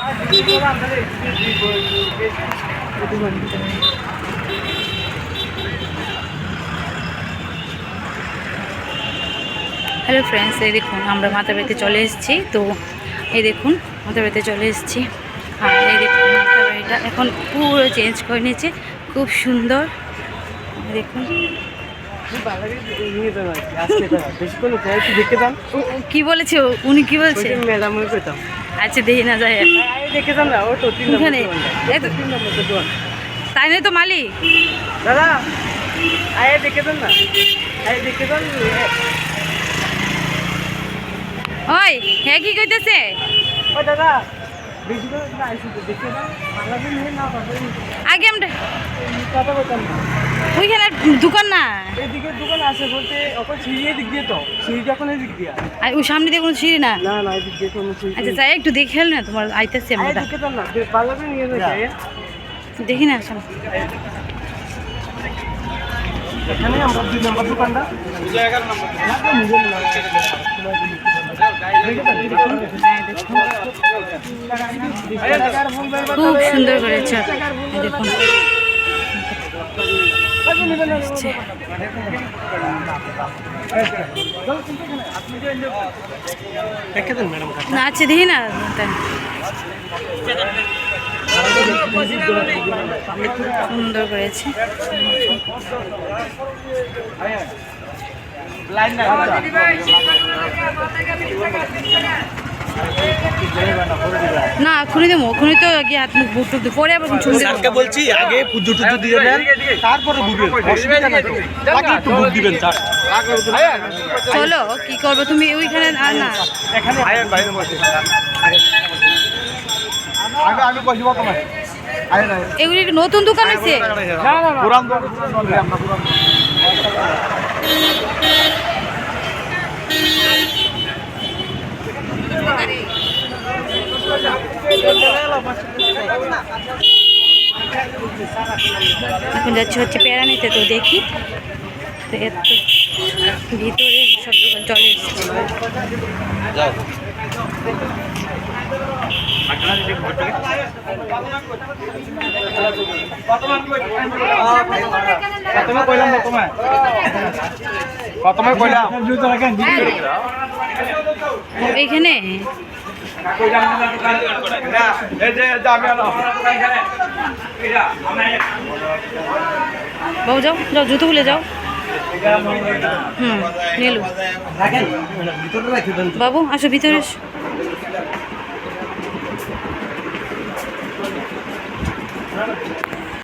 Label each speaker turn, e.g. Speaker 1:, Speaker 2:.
Speaker 1: Hello friends, এই দেখুন আমরা মাতার বাড়িতে চলে এসেছি। তো এই দেখুন মাতার বাড়িতে চলে এসেছি। আর এই দেখুন মাতার বাড়িটা এখন পুরো চেঞ্জ করে নিয়েছে, খুব সুন্দর। দেখুন কি বলেছে উনি, কি বলছে আচ্ছা দেখি না যায় ওখানে, তাই নয় তো মালিক
Speaker 2: দাদা আয়ে দেখে দেন না, আয়ে দেখে দেন।
Speaker 1: ওই হ্যাঁ কি কইতেছে?
Speaker 2: ও দাদা বেশি করে আইসি তো দেখে দেন, বাংলাদেশ নিয়ে না
Speaker 1: আগে আমরা
Speaker 2: কথা বলতাম না।
Speaker 1: ওইখানে দোকান না,
Speaker 2: এদিকে দোকান আছে বলতে ওখানে সিঁড়ি দিক দিয়ে, তো সিঁড়ি যখন এদিক দিয়ে,
Speaker 1: আর ওই সামনে দিয়ে কোনো সিঁড়ি না।
Speaker 2: না না এদিক দিয়ে কোনো সিঁড়ি।
Speaker 1: আচ্ছা যাই একটু দেখে এল না, তোমার আইতেছি আমরা,
Speaker 2: দেখে দেন না, বাংলাদেশ নিয়ে যায়
Speaker 1: দেখি না সামনে।
Speaker 2: এখানে আমরা 2 নম্বর দোকানটা 11 নম্বর
Speaker 1: খুব সুন্দর করেছে দেখুন। না আছে দেখি না, সুন্দর করেছে। না এখনই দেবো, এখনই তো গিয়ে হাত মুখ বুট টুক পরে আবার
Speaker 3: স্যারকে বলছি আগে পুজো টুজো দিয়ে দেন, তারপরে বুঝবেন, অসুবিধা নাই তো, আগে একটু বুক দিবেন স্যার।
Speaker 1: চলো কি করবো তুমি ওইখানে? আর না
Speaker 3: এখানে আয়েন বাইরে বসে আমি কইব তোমায় আয়েন আয়েন।
Speaker 1: এগুলি নতুন দোকান আছে?
Speaker 3: না না পুরান দোকান, আমরা পুরান
Speaker 1: এখন যাচ্ছি হচ্ছে পেয়ারা নিতে, তো দেখি তো এত ভিতরে সব দোকান চলে এসেছে। এইখানে বাবু যাও যাও, জুতো খুলে যাও। নীলু বাবু আসো ভিতরে এসো।